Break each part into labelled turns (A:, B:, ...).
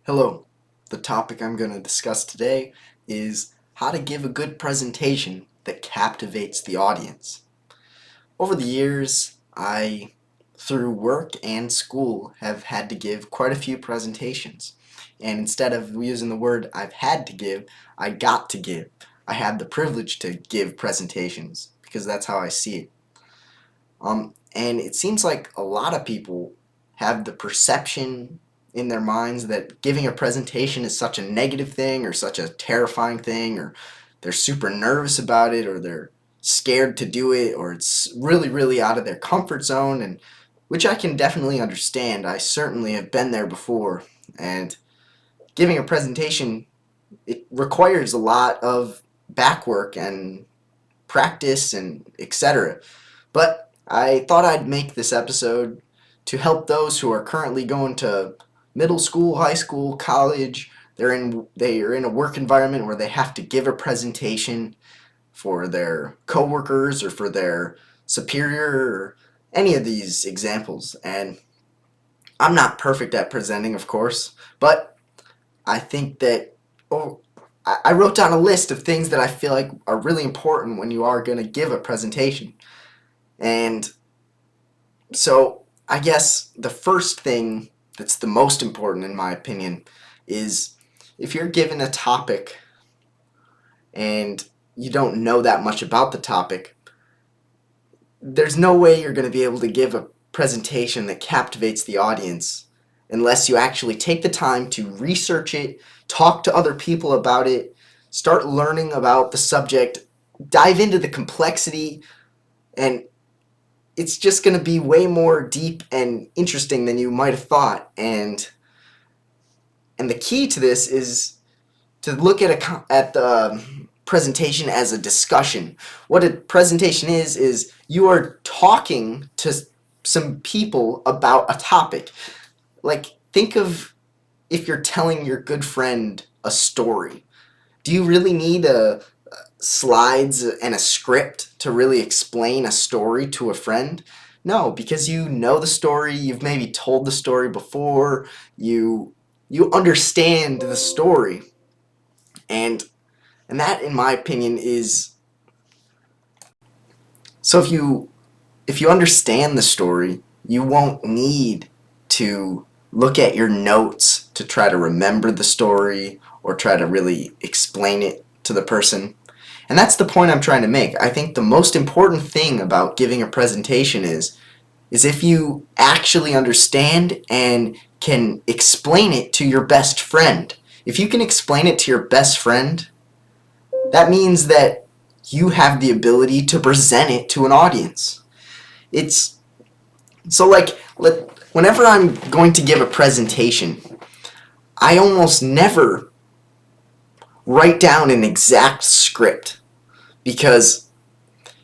A: Hello. The topic I'm going to discuss today is how to give a good presentation that captivates the audience. Over the years, through work and school, have had to give quite a few presentations. And instead of using the word I've had to give, I got to give. I had the privilege to give presentations because that's how I see it. And it seems like a lot of people have the perception in their minds that giving a presentation is such a negative thing or such a terrifying thing, or they're super nervous about it, or they're scared to do it, or it's really out of their comfort zone, and which I can definitely understand. I certainly have been there before, and giving a presentation, it requires a lot of back work and practice and etc. But I thought I'd make this episode to help those who are currently going to middle school, high school, college. They are in a work environment where they have to give a presentation for their coworkers or for their superior or any of these examples. And I'm not perfect at presenting, of course, but I think that I wrote down a list of things that I feel like are really important when you are going to give a presentation. And so I guess the first thing that's the most important, in my opinion, is if you're given a topic and you don't know that much about the topic, there's no way you're going to be able to give a presentation that captivates the audience unless you actually take the time to research it, talk to other people about it, start learning about the subject, dive into the complexity, and it's just going to be way more deep and interesting than you might have thought. And the key to this is to look at the presentation as a discussion. What a presentation is you are talking to some people about a topic. Like, think of if you're telling your good friend a story. Do you really need slides and a script to really explain a story to a friend? No, because you know the story, you've maybe told the story before, you understand the story. And that, in my opinion, is so if you understand the story, you won't need to look at your notes to try to remember the story or try to really explain it to the person. And that's the point I'm trying to make. I think the most important thing about giving a presentation is if you actually understand and can explain it to your best friend. If you can explain it to your best friend, that means that you have the ability to present it to an audience. It's so like whenever I'm going to give a presentation, I almost never write down an exact script. Because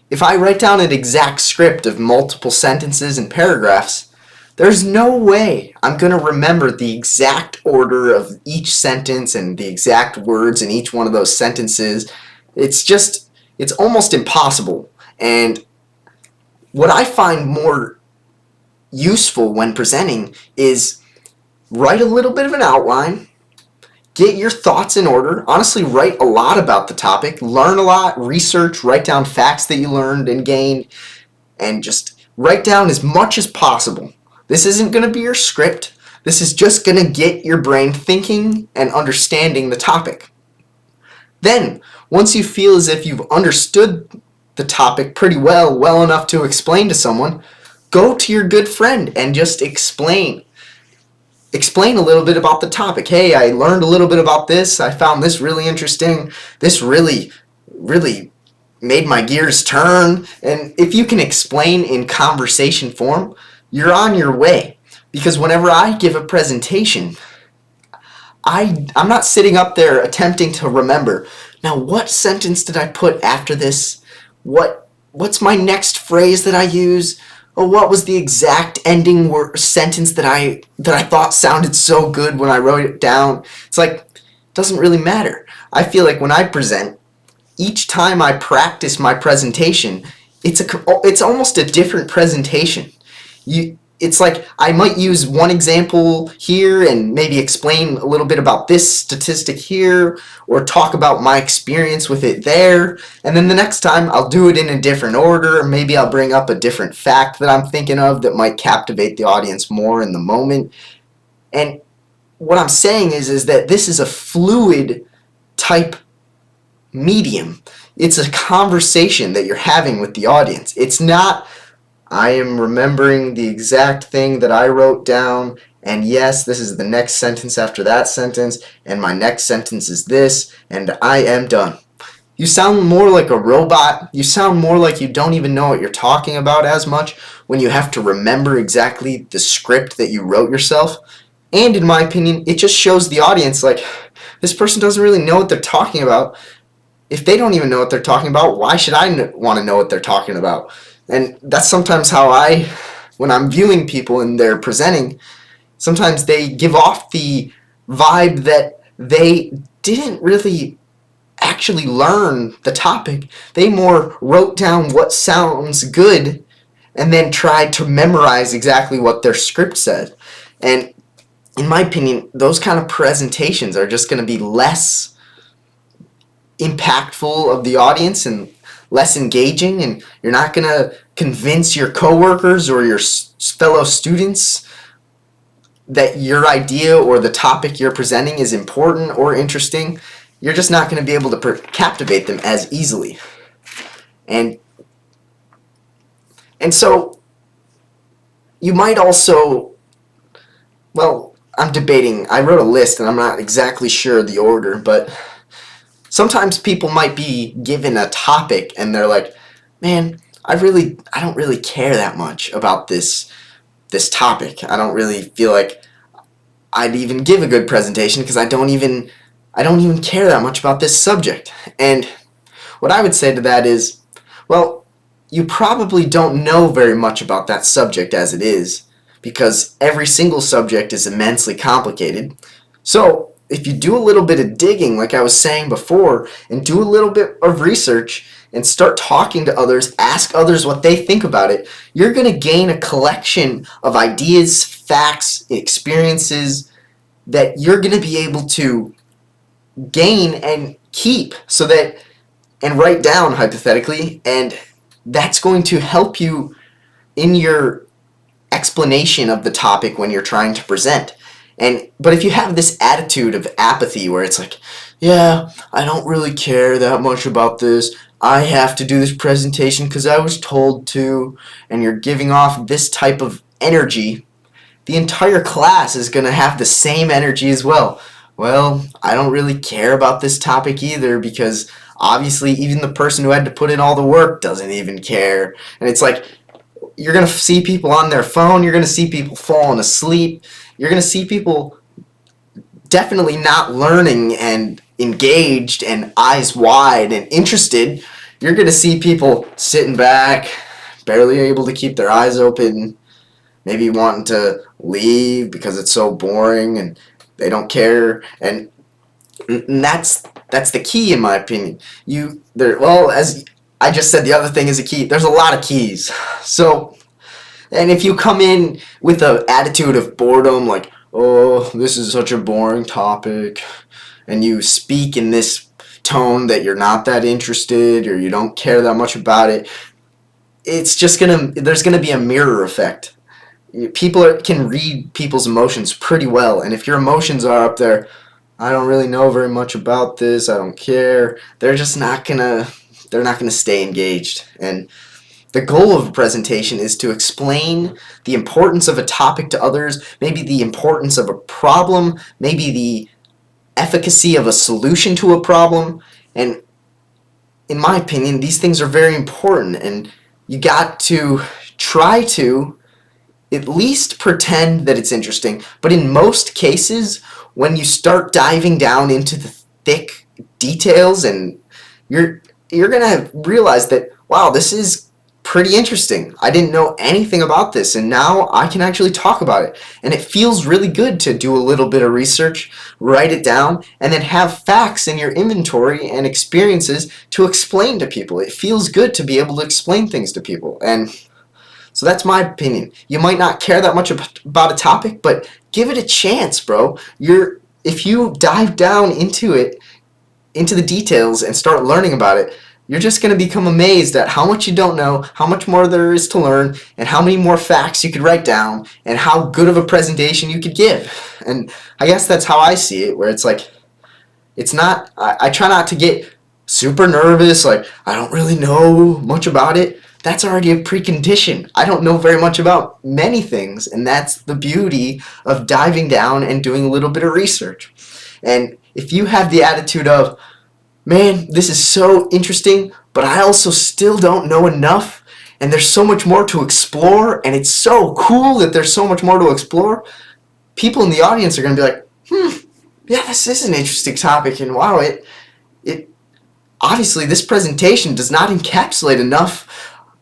A: if I write down an exact script of multiple sentences and paragraphs, there's no way I'm going to remember the exact order of each sentence and the exact words in each one of those sentences. It's almost impossible. And what I find more useful when presenting is write a little bit of an outline, get your thoughts in order. Honestly, write a lot about the topic. Learn a lot, research, write down facts that you learned and gained, and just write down as much as possible. This isn't going to be your script. This is just going to get your brain thinking and understanding the topic. Then, once you feel as if you've understood the topic pretty well enough to explain to someone, go to your good friend and just explain a little bit about the topic. Hey, I learned a little bit about this. I found this really interesting. This really made my gears turn. And if you can explain in conversation form, you're on your way. Because whenever I give a presentation, I'm not sitting up there attempting to remember, now what sentence did I put after this? What's my next phrase that I use? Oh, what was the exact ending sentence that I thought sounded so good when I wrote it down? It's like, it doesn't really matter. I feel like when I present, each time I practice my presentation, it's almost a different presentation. it's like I might use one example here and maybe explain a little bit about this statistic here or talk about my experience with it there. And then the next time I'll do it in a different order, or maybe I'll bring up a different fact that I'm thinking of that might captivate the audience more in the moment. And what I'm saying is that this is a fluid type medium. It's a conversation that you're having with the audience. It's not, I am remembering the exact thing that I wrote down, and yes, this is the next sentence after that sentence, and my next sentence is this, and I am done. You sound more like a robot. You sound more like you don't even know what you're talking about as much when you have to remember exactly the script that you wrote yourself. And in my opinion, it just shows the audience like, this person doesn't really know what they're talking about. If they don't even know what they're talking about, why should I want to know what they're talking about? And that's sometimes how when I'm viewing people and they're presenting, sometimes they give off the vibe that they didn't really actually learn the topic. They more wrote down what sounds good and then tried to memorize exactly what their script said. And in my opinion, those kind of presentations are just going to be less impactful of the audience and less engaging, and you're not going to convince your coworkers or your fellow students that your idea or the topic you're presenting is important or interesting. You're just not going to be able to captivate them as easily. And so you might also, well, I'm debating. I wrote a list and I'm not exactly sure the order, but sometimes people might be given a topic and they're like, man, I don't really care that much about this topic. I don't really feel like I'd even give a good presentation because I don't even care that much about this subject. And what I would say to that is, well, you probably don't know very much about that subject as it is, because every single subject is immensely complicated. So if you do a little bit of digging, like I was saying before, and do a little bit of research and start talking to others, ask others what they think about it, you're going to gain a collection of ideas, facts, experiences that you're going to be able to gain and keep and write down hypothetically, and that's going to help you in your explanation of the topic when you're trying to present. But if you have this attitude of apathy where it's like, yeah, I don't really care that much about this, I have to do this presentation because I was told to, and you're giving off this type of energy, the entire class is going to have the same energy as well. Well, I don't really care about this topic either because obviously even the person who had to put in all the work doesn't even care. And it's like, you're going to see people on their phone, you're going to see people falling asleep, you're going to see people definitely not learning and engaged and eyes wide and interested. You're going to see people sitting back, barely able to keep their eyes open, maybe wanting to leave because it's so boring and they don't care. And that's the key, in my opinion. As I just said, the other thing is a key. There's a lot of keys. So, and if you come in with an attitude of boredom, like, oh, this is such a boring topic, and you speak in this tone that you're not that interested or you don't care that much about it, there's gonna be a mirror effect. People can read people's emotions pretty well, and if your emotions are up there, I don't really know very much about this, I don't care, they're not gonna stay engaged. And the goal of a presentation is to explain the importance of a topic to others, maybe the importance of a problem, maybe the efficacy of a solution to a problem. And in my opinion, these things are very important, and you got to try to at least pretend that it's interesting. But in most cases, when you start diving down into the thick details, and you're gonna realize that, wow, this is pretty interesting. I didn't know anything about this, and now I can actually talk about it. And it feels really good to do a little bit of research, write it down, and then have facts in your inventory and experiences to explain to people. It feels good to be able to explain things to people. And So that's my opinion. You might not care that much about a topic, but give it a chance, bro. If you dive down into it, into the details, and start learning about it, you're just going to become amazed at how much you don't know, how much more there is to learn, and how many more facts you could write down, and how good of a presentation you could give. And I guess that's how I see it, where it's like, it's not, I try not to get super nervous, like, I don't really know much about it. That's already a precondition. I don't know very much about many things, and that's the beauty of diving down and doing a little bit of research. And if you have the attitude of, man, this is so interesting, but I also still don't know enough, and there's so much more to explore, and it's so cool that there's so much more to explore, people in the audience are going to be like, yeah, this is an interesting topic, and wow, it obviously this presentation does not encapsulate enough.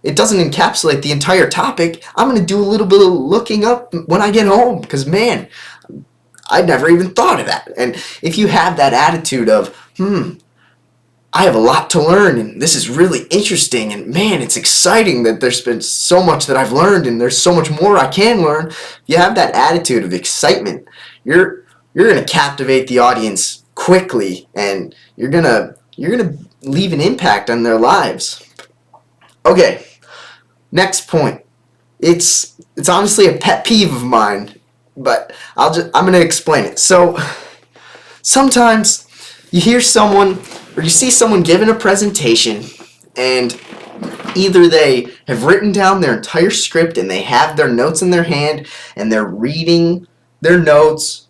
A: It doesn't encapsulate the entire topic. I'm going to do a little bit of looking up when I get home, because, man, I'd never even thought of that. And if you have that attitude of, I have a lot to learn, and this is really interesting, and man, it's exciting that there's been so much that I've learned, and there's so much more I can learn. If you have that attitude of excitement, you're going to captivate the audience quickly, and you're going to leave an impact on their lives. Okay, next point. It's honestly a pet peeve of mine, but I'm going to explain it. So sometimes you hear someone or you see someone giving a presentation, and either they have written down their entire script and they have their notes in their hand and they're reading their notes.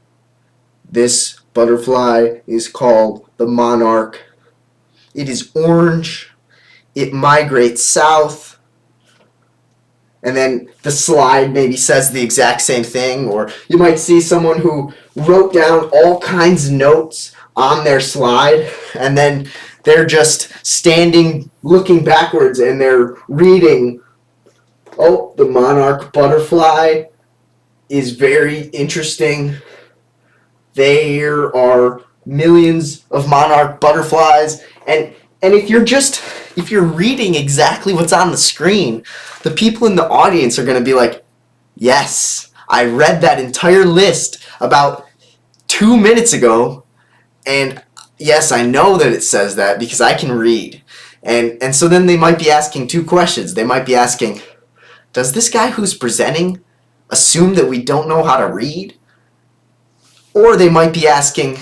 A: This butterfly is called the monarch. It is orange. It migrates south. And then the slide maybe says the exact same thing. Or you might see someone who wrote down all kinds of notes on their slide, and then they're just standing looking backwards and they're reading, oh, the monarch butterfly is very interesting. There are millions of monarch butterflies. And if you're reading exactly what's on the screen, the people in the audience are going to be like, yes, I read that entire list about 2 minutes ago, and yes, I know that it says that because I can read. And so then they might be asking two questions. They might be asking, does this guy who's presenting assume that we don't know how to read? Or they might be asking,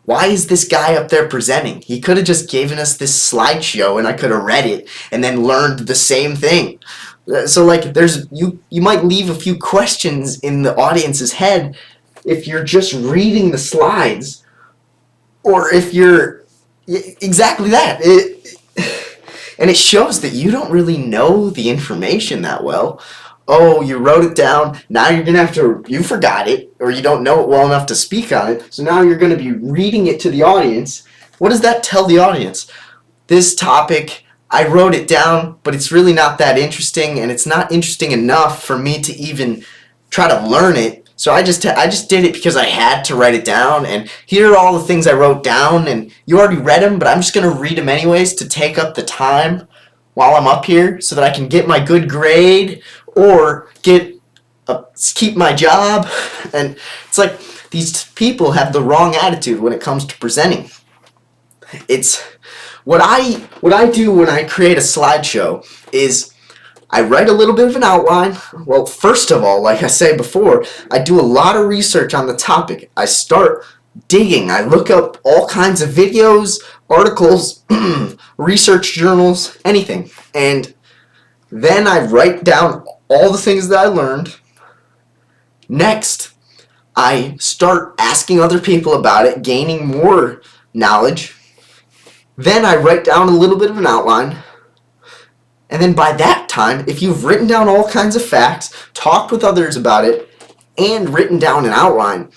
A: why is this guy up there presenting? He could have just given us this slideshow and I could have read it and then learned the same thing. So like you might leave a few questions in the audience's head if you're just reading the slides, or if you're exactly that. And it shows that you don't really know the information that well. Oh, you wrote it down, now you're going to have to, you forgot it, or you don't know it well enough to speak on it, so now you're going to be reading it to the audience. What does that tell the audience? This topic, I wrote it down, but it's really not that interesting, and it's not interesting enough for me to even try to learn it. So I just did it because I had to write it down, and here are all the things I wrote down, and you already read them, but I'm just going to read them anyways to take up the time while I'm up here so that I can get my good grade or keep my job. And it's like these people have the wrong attitude when it comes to presenting. It's what I do when I create a slideshow is I write a little bit of an outline. Well, first of all, like I said before, I do a lot of research on the topic. I start digging. I look up all kinds of videos, articles, research journals, anything. And then I write down all the things that I learned. Next, I start asking other people about it, gaining more knowledge. Then I write down a little bit of an outline. And then by that time, if you've written down all kinds of facts, talked with others about it, and written down an outline,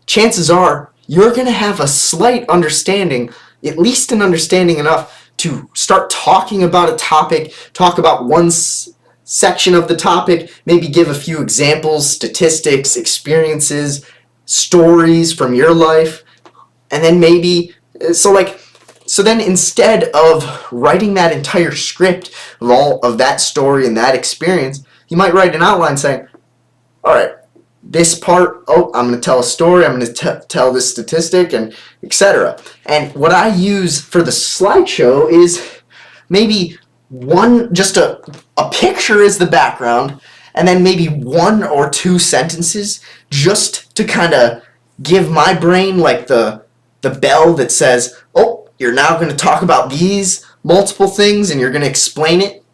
A: chances are you're going to have a slight understanding, at least an understanding enough to start talking about a topic, talk about one section of the topic, maybe give a few examples, statistics, experiences, stories from your life, and then maybe, so like, So then instead of writing that entire script of all of that story and that experience, you might write an outline saying, all right, this part, I'm going to tell a story, I'm going to tell this statistic, and etc. And what I use for the slideshow is maybe just a picture as the background, and then maybe 1 or 2 sentences just to kind of give my brain like the bell that says, oh, you're now going to talk about these multiple things and you're going to explain it.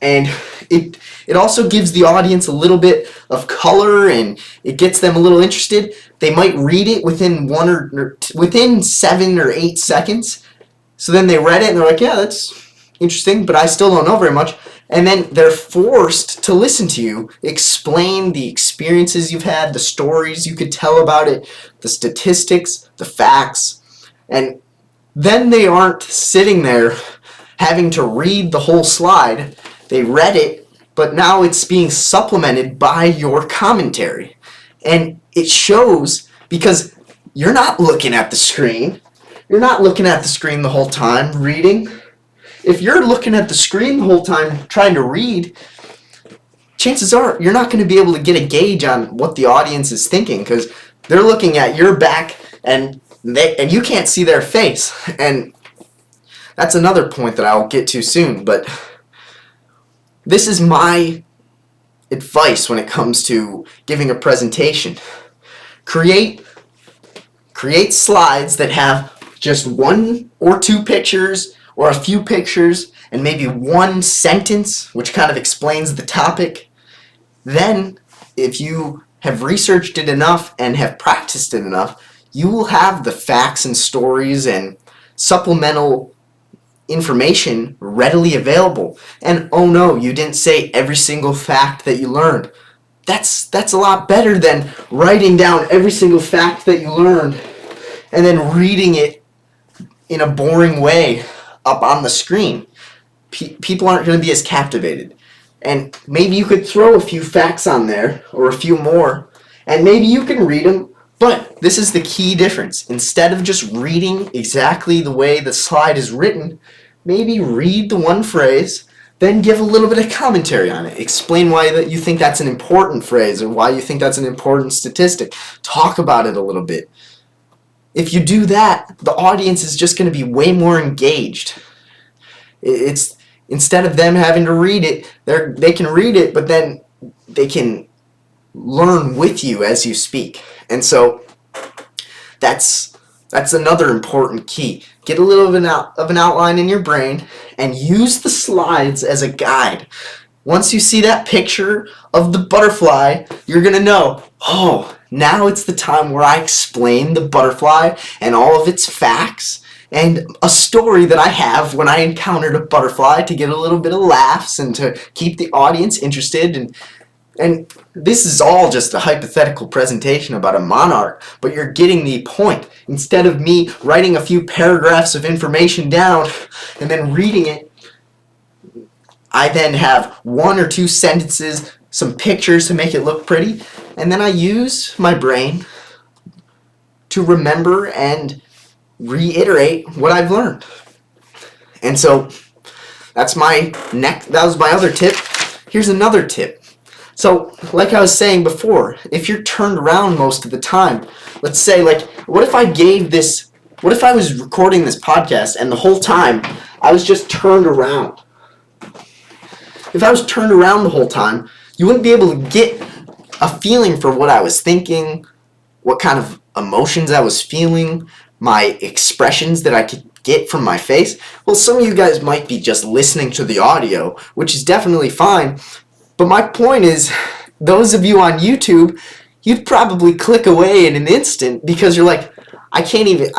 A: And it also gives the audience a little bit of color, and it gets them a little interested. They might read it within within 7 or 8 seconds. So then they read it and they're like, yeah, that's interesting, but I still don't know very much. And then they're forced to listen to you explain the experiences you've had, the stories you could tell about it, the statistics, the facts. And then they aren't sitting there having to read the whole slide. They read it, but now it's being supplemented by your commentary. And it shows because you're not looking at the screen. You're not looking at the screen the whole time reading. If you're looking at the screen the whole time trying to read, chances are you're not going to be able to get a gauge on what the audience is thinking because they're looking at your back and you can't see their face. And that's another point that I'll get to soon, but this is my advice when it comes to giving a presentation. Create slides that have just 1 or 2 pictures or a few pictures and maybe 1 sentence which kind of explains the topic. Then, if you have researched it enough and have practiced it enough, you will have the facts and stories and supplemental information readily available. And oh no, you didn't say every single fact that you learned. That's a lot better than writing down every single fact that you learned and then reading it in a boring way up on the screen. People aren't going to be as captivated. And maybe you could throw a few facts on there or a few more, and maybe you can read them. But this is the key difference. Instead of just reading exactly the way the slide is written, maybe read the 1 phrase, then give a little bit of commentary on it. Explain why that you think that's an important phrase or why you think that's an important statistic. Talk about it a little bit. If you do that, the audience is just going to be way more engaged. It's instead of them having to read it, they can read it, but then they can learn with you as you speak. And so that's another important key. Get a little bit of an outline in your brain and use the slides as a guide. Once you see that picture of the butterfly, you're going to know, oh, now it's the time where I explain the butterfly and all of its facts and a story that I have when I encountered a butterfly to get a little bit of laughs and to keep the audience interested. And this is all just a hypothetical presentation about a monarch, but you're getting the point. Instead of me writing a few paragraphs of information down and then reading it, I then have 1 or 2 sentences, some pictures to make it look pretty, and then I use my brain to remember and reiterate what I've learned. And so that was my other tip. Here's another tip. So, like I was saying before, if you're turned around most of the time, let's say, what if I was recording this podcast and the whole time I was just turned around? If I was turned around the whole time, you wouldn't be able to get a feeling for what I was thinking, what kind of emotions I was feeling, my expressions that I could get from my face. Well, some of you guys might be just listening to the audio, which is definitely fine. But my point is, those of you on YouTube, you'd probably click away in an instant because you're like, I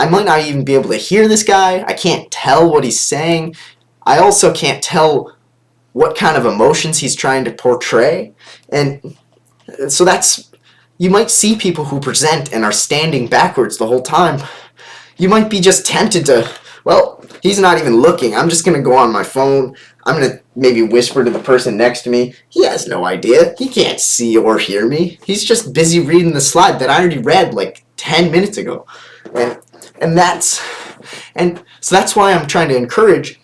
A: might not even be able to hear this guy. I can't tell what he's saying. I also can't tell what kind of emotions he's trying to portray. And so you might see people who present and are standing backwards the whole time. You might be just tempted to, well, he's not even looking. I'm just going to go on my phone. I'm going to maybe whisper to the person next to me. He has no idea. He can't see or hear me. He's just busy reading the slide that I already read 10 minutes ago. And that's And so that's why I'm trying to encourage,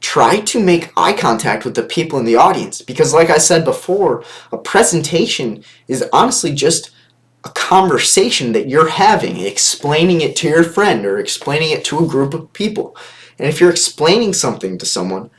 A: try to make eye contact with the people in the audience. Because like I said before, a presentation is honestly just a conversation that you're having, explaining it to your friend or explaining it to a group of people. And if you're explaining something to someone,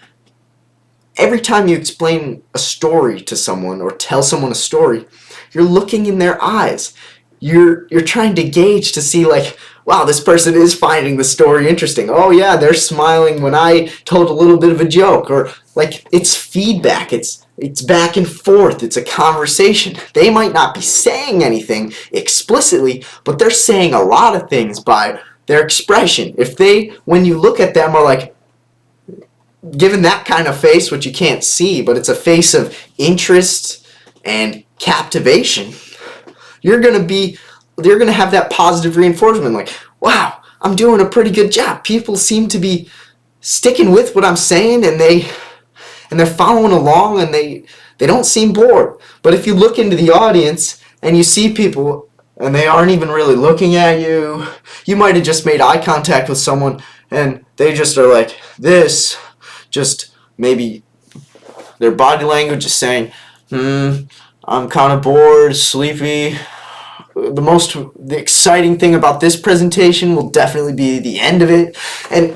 A: every time you explain a story to someone or tell someone a story, you're looking in their eyes. You're trying to gauge to see, like, wow, this person is finding the story interesting. Oh yeah, they're smiling when I told a little bit of a joke. Or like, it's feedback. It's back and forth. It's a conversation. They might not be saying anything explicitly, but they're saying a lot of things by their expression. If they, when you look at them, are like, given that kind of face, which you can't see, but it's a face of interest and captivation, you're going to have that positive reinforcement, like, wow, I'm doing a pretty good job. People seem to be sticking with what I'm saying, and they're following along, and they don't seem bored. But if you look into the audience and you see people and they aren't even really looking at you, you might have just made eye contact with someone and they just are like this, just maybe their body language is saying, I'm kind of bored, sleepy. The exciting thing about this presentation will definitely be the end of it. And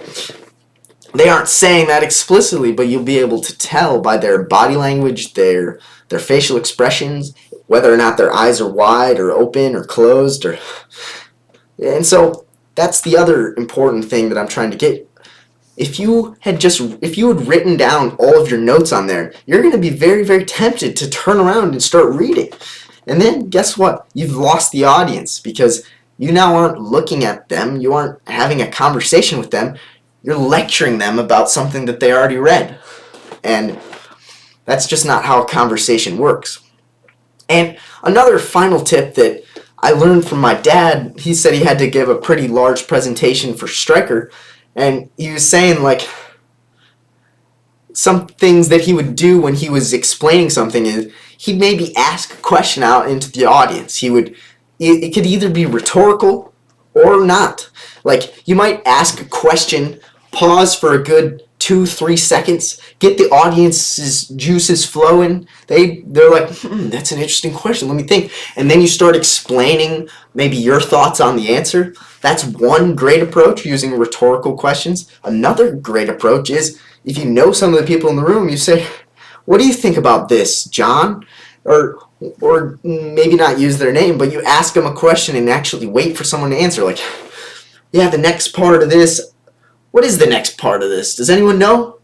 A: they aren't saying that explicitly, but you'll be able to tell by their body language, their facial expressions, whether or not their eyes are wide or open or closed. And so that's the other important thing that I'm trying to get. If you had written down all of your notes on there, you're going to be very, very tempted to turn around and start reading. And then guess what? You've lost the audience because you now aren't looking at them. You aren't having a conversation with them. You're lecturing them about something that they already read. And that's just not how a conversation works. And another final tip that I learned from my dad, he said he had to give a pretty large presentation for Stryker. And he was saying, like, some things that he would do when he was explaining something is he'd maybe ask a question out into the audience. It could either be rhetorical or not. Like, you might ask a question, pause for a good 2-3 seconds, get the audience's juices flowing. They're like, that's an interesting question, let me think. And then you start explaining maybe your thoughts on the answer. That's one great approach, using rhetorical questions. Another great approach is, if you know some of the people in the room, you say, what do you think about this, John? Or maybe not use their name, but you ask them a question and actually wait for someone to answer. Like, yeah, the next part of this, what is the next part of this? Does anyone know?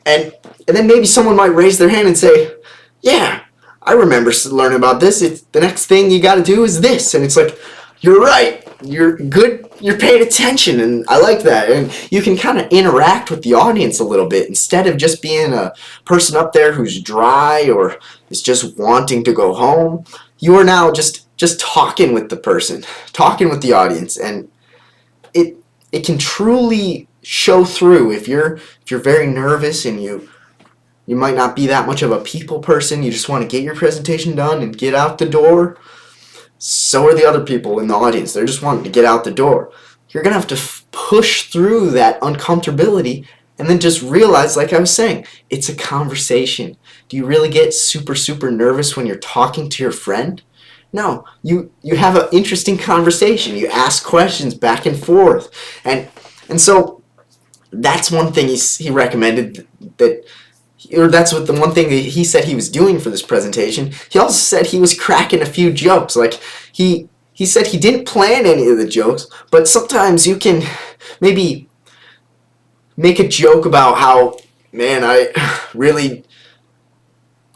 A: And then maybe someone might raise their hand and say, yeah, I remember learning about this. The next thing you got to do is this. And it's like, you're right. You're good. You're paying attention. And I like that. And you can kind of interact with the audience a little bit instead of just being a person up there who's dry or is just wanting to go home. You are now just talking with the person, talking with the audience. And it can truly show through. If you're very nervous and you might not be that much of a people person, you just want to get your presentation done and get out the door. So are the other people in the audience. They're just wanting to get out the door. You're going to have to push through that uncomfortability and then just realize, like I was saying, it's a conversation. Do you really get super, super nervous when you're talking to your friend? No, you have an interesting conversation. You ask questions back and forth. And so that's one thing he recommended that's what the one thing that he said he was doing for this presentation. He also said he was cracking a few jokes. Like, he said he didn't plan any of the jokes, but sometimes you can maybe make a joke about how, man,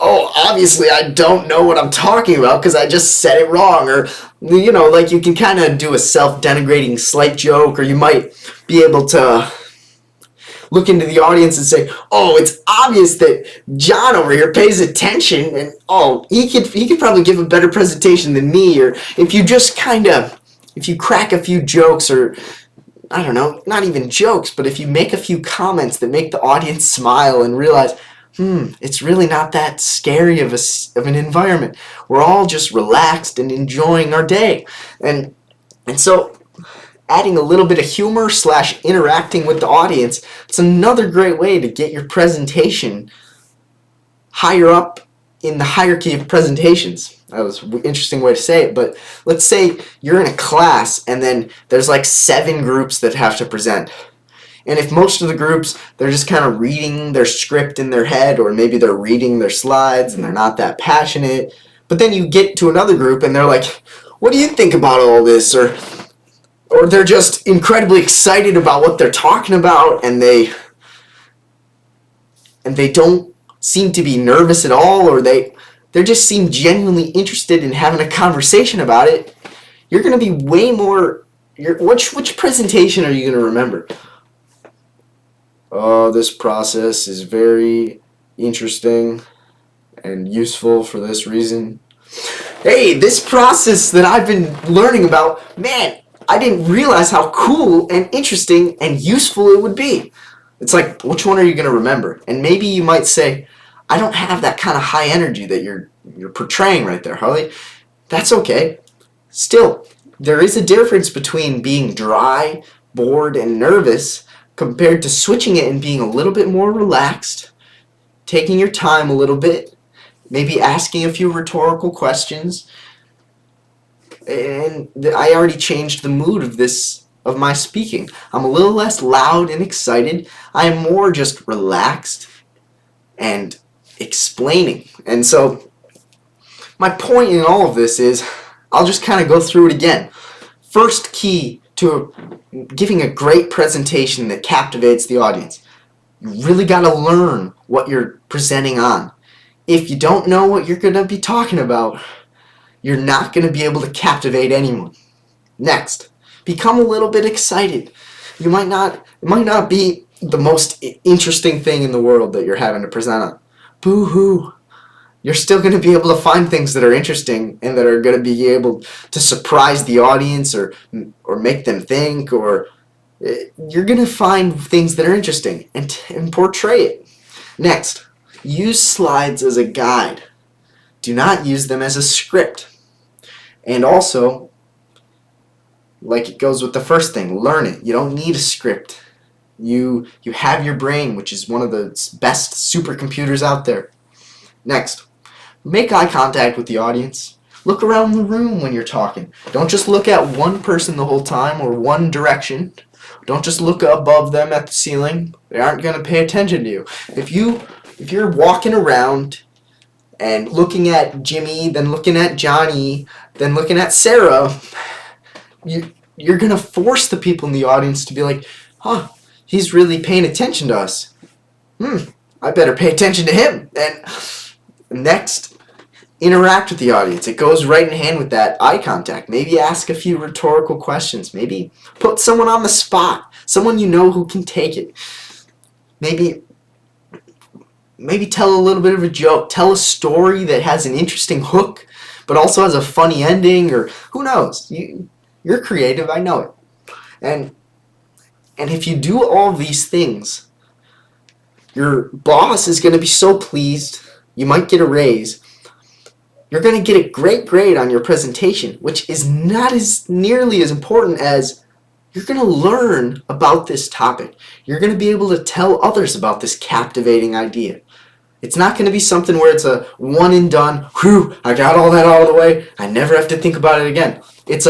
A: obviously I don't know what I'm talking about because I just said it wrong. Or, like, you can kind of do a self-denigrating slight joke, or you might be able to look into the audience and say, oh, it's obvious that John over here pays attention, and he could probably give a better presentation than me. Or if you crack a few jokes, or I don't know, not even jokes, but if you make a few comments that make the audience smile and realize, it's really not that scary of an environment. We're all just relaxed and enjoying our day. And so adding a little bit of humor / interacting with the audience, it's another great way to get your presentation higher up in the hierarchy of presentations. That was an interesting way to say it, but let's say you're in a class and then there's like 7 groups that have to present. And if most of the groups, they're just kind of reading their script in their head, or maybe they're reading their slides and they're not that passionate, but then you get to another group and they're like, what do you think about all this? Or they're just incredibly excited about what they're talking about, and they don't seem to be nervous at all, or they just seem genuinely interested in having a conversation about it. You're going to be way more... Which presentation are you going to remember? Oh, this process is very interesting and useful for this reason. Hey, this process that I've been learning about, man, I didn't realize how cool and interesting and useful it would be. It's like, which one are you going to remember? And maybe you might say, I don't have that kind of high energy that you're portraying right there, Harley. That's okay. Still, there is a difference between being dry, bored, and nervous compared to switching it and being a little bit more relaxed, taking your time a little bit, maybe asking a few rhetorical questions. And I already changed the mood of my speaking. I'm a little less loud and excited. I am more just relaxed and explaining. And so my point in all of this is, I'll just kind of go through it again. First key to giving a great presentation that captivates the audience. You really got to learn what you're presenting on. If you don't know what you're going to be talking about, you're not going to be able to captivate anyone. Next, become a little bit excited. It might not be the most interesting thing in the world that you're having to present on. Boo-hoo. You're still going to be able to find things that are interesting and that are going to be able to surprise the audience or make them think, or you're going to find things that are interesting and portray it. Next, use slides as a guide. Do not use them as a script. And also, like it goes with the first thing, learn it. You don't need a script. You have your brain, which is one of the best supercomputers out there. Next, make eye contact with the audience. Look around the room when you're talking. Don't just look at one person the whole time or one direction. Don't just look above them at the ceiling. They aren't going to pay attention to you. If you're walking around and looking at Jimmy, then looking at Johnny, then looking at Sarah, you're going to force the people in the audience to be like, huh, he's really paying attention to us. I better pay attention to him. And next, interact with the audience. It goes right in hand with that eye contact. Maybe ask a few rhetorical questions. Maybe put someone on the spot. Someone you know who can take it. Maybe tell a little bit of a joke. Tell a story that has an interesting hook, but also has a funny ending, or who knows. You're creative, I know it. And if you do all these things, your boss is going to be so pleased. You might get a raise. You're going to get a great grade on your presentation, which is not as nearly as important as you're going to learn about this topic. You're going to be able to tell others about this captivating idea. It's not going to be something where it's a one and done, whew, I got all that out of the way, I never have to think about it again. It's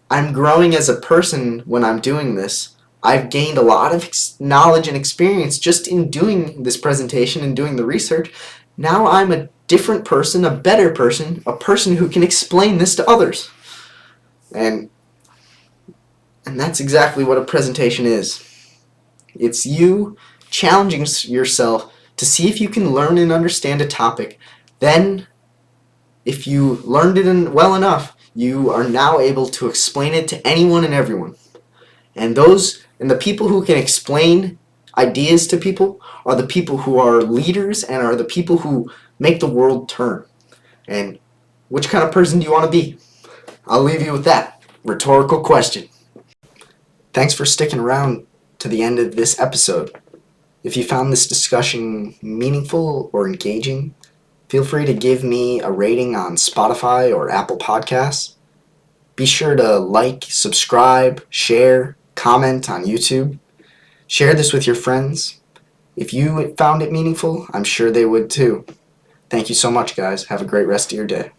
A: I'm growing as a person when I'm doing this. I've gained a lot of knowledge and experience just in doing this presentation and doing the research. Now I'm a different person, a better person, a person who can explain this to others. And that's exactly what a presentation is. It's you challenging yourself to see if you can learn and understand a topic. Then, if you learned it well enough, you are now able to explain it to anyone and everyone. And the people who can explain ideas to people are the people who are leaders and are the people who make the world turn. And which kind of person do you want to be? I'll leave you with that rhetorical question. Thanks for sticking around to the end of this episode. If you found this discussion meaningful or engaging, feel free to give me a rating on Spotify or Apple Podcasts. Be sure to like, subscribe, share, comment on YouTube. Share this with your friends. If you found it meaningful, I'm sure they would too. Thank you so much, guys. Have a great rest of your day.